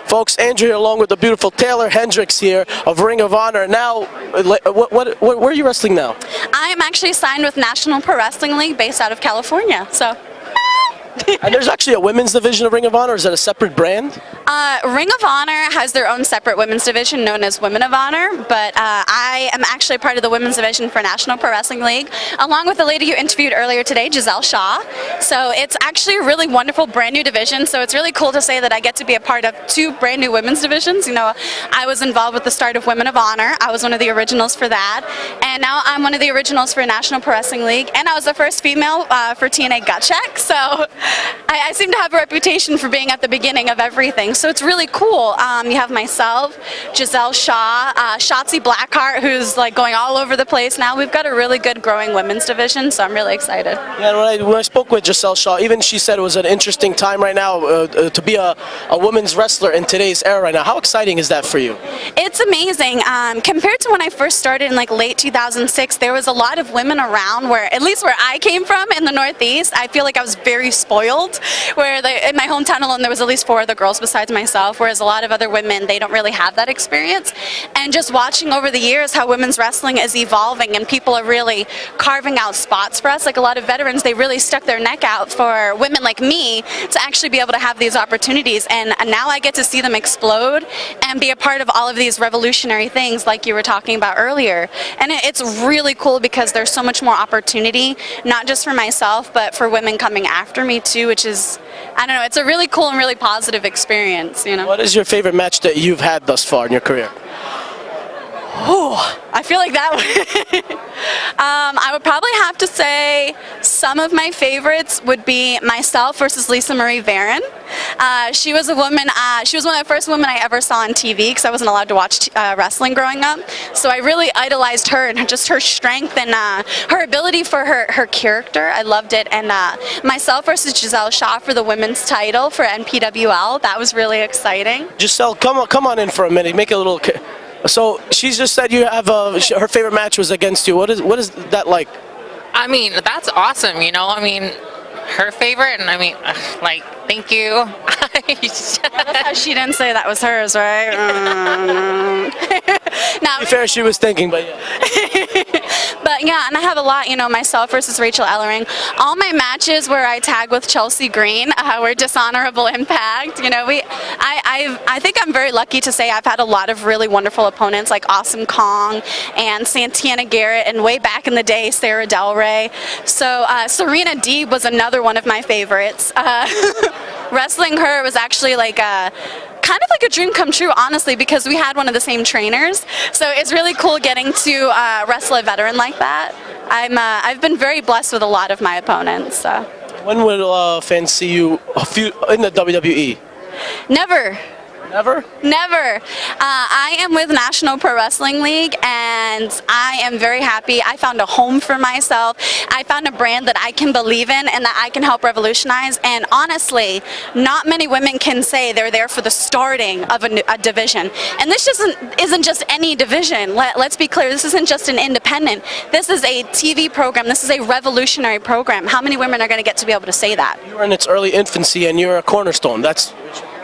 Folks, Andrew here along with the beautiful Taeler Hendrix here of Ring of Honor. Now, where are you wrestling now? I am actually signed with National Pro Wrestling League based out of California, so. And there's actually a women's division of Ring of Honor. Is that a separate brand? Ring of Honor has their own separate women's division known as Women of Honor, but I am actually part of the women's division for National Pro Wrestling League, along with the lady you interviewed earlier today, Giselle Shaw. So it's actually a really wonderful brand new division, so it's really cool to say that I get to be a part of two brand new women's divisions. You know, I was involved with the start of Women of Honor. I was one of the originals for that, and now I'm one of the originals for National Pro Wrestling League, and I was the first female for TNA Gut Check, so I seem to have a reputation for being at the beginning of everything, so it's really cool. You have myself, Giselle Shaw, Shotzi Blackheart, who's like going all over the place now. We've got a really good growing women's division, so I'm really excited. Yeah, when I spoke with Giselle Shaw, even she said it was an interesting time right now to be a women's wrestler in today's era right now. How exciting is that for you? It's amazing. Compared to when I first started in like late 2006, there was a lot of women around where, at least where I came from in the Northeast, I feel like I was very spoiled. Where in my hometown alone, there was at least 4 other girls besides myself, whereas a lot of other women, they don't really have that experience. And just watching over the years how women's wrestling is evolving and people are really carving out spots for us, like a lot of veterans, they really stuck their neck out for women like me to actually be able to have these opportunities. And now I get to see them explode and be a part of all of these revolutionary things like you were talking about earlier. And it's really cool because there's so much more opportunity, not just for myself, but for women coming after me too, which is, I don't know, it's a really cool and really positive experience, you know. What is your favorite match that you've had thus far in your career? Oh, I feel like that I would probably have to say some of my favorites would be myself versus Lisa Marie Varon. She was a woman, she was one of the first women I ever saw on TV because I wasn't allowed to watch wrestling growing up. So I really idolized her and just her strength and her ability for her character. I loved it. And myself versus Giselle Shaw for the women's title for NPWL. That was really exciting. Giselle, come on in for a minute. Make it a little... So she's just said you have her favorite match was against you. What is that like? I mean, that's awesome. You know, I mean, her favorite, and I mean, like, thank you. That's how she didn't say that was hers, right? To be fair, she was thinking, but yeah. But yeah, and I have a lot, you know, myself versus Rachel Ellering. All my matches where I tag with Chelsea Green were dishonorable impact. You know, I think I'm very lucky to say I've had a lot of really wonderful opponents like Awesome Kong and Santana Garrett, and way back in the day, Sarah Del Rey. So Serena Deeb was another one of my favorites. Wrestling her was actually like kind of like a dream come true, honestly, because we had one of the same trainers. So it's really cool getting to wrestle a veteran like that. I've been very blessed with a lot of my opponents. So. When will fans see you in the WWE? Never. Never? Never. I am with National Pro Wrestling League, and I am very happy. I found a home for myself. I found a brand that I can believe in and that I can help revolutionize. And honestly, not many women can say they're there for the starting of a division. And this isn't just any division. Let's be clear. This isn't just an independent. This is a TV program. This is a revolutionary program. How many women are going to get to be able to say that? You're in its early infancy, and you're a cornerstone. That's...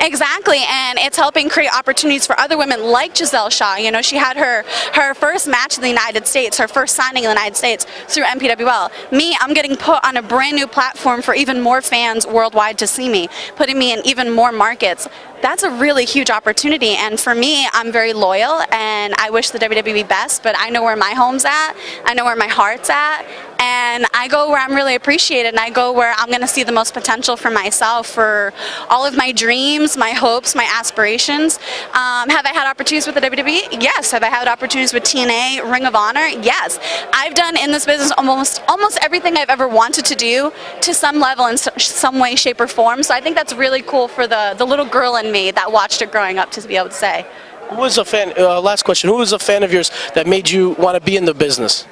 Exactly, and it's helping create opportunities for other women like Giselle Shaw. You know, she had her first match in the United States, her first signing in the United States through NPWL. Me, I'm getting put on a brand new platform for even more fans worldwide to see me, putting me in even more markets. That's a really huge opportunity, and for me, I'm very loyal, and I wish the WWE best, but I know where my home's at, I know where my heart's at, and I go where I'm really appreciated, and I go where I'm going to see the most potential for myself, for all of my dreams, my hopes, my aspirations. Have I had opportunities with the WWE? Yes. Have I had opportunities with TNA, Ring of Honor? Yes. I've done in this business almost everything I've ever wanted to do to some level in some way, shape, or form, so I think that's really cool for the little girl in me that watched it growing up to be able to say. Who was a fan, last question, who was a fan of yours that made you want to be in the business?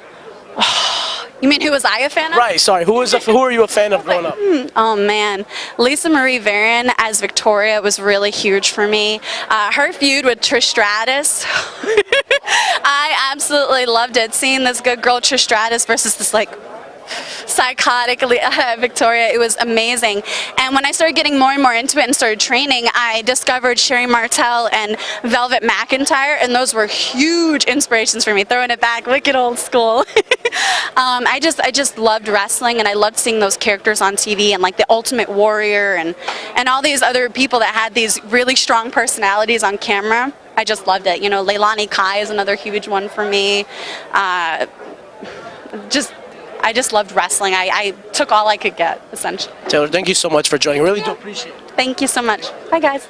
You mean who was I a fan of? Right, sorry. Who are you a fan of growing up? Oh man, Lisa Marie Varon as Victoria was really huge for me. Her feud with Trish Stratus, I absolutely loved it. Seeing this good girl Trish Stratus versus this like psychotic Victoria. It was amazing. And when I started getting more and more into it and started training, I discovered Sherry Martel and Velvet McIntyre, and those were huge inspirations for me. Throwing it back, wicked old school. I just loved wrestling, and I loved seeing those characters on TV, and like the Ultimate Warrior and all these other people that had these really strong personalities on camera. I just loved it. You know, Leilani Kai is another huge one for me. I just loved wrestling. I took all I could get, essentially. Taeler, thank you so much for joining. Really do appreciate it. Thank you so much. Bye, guys.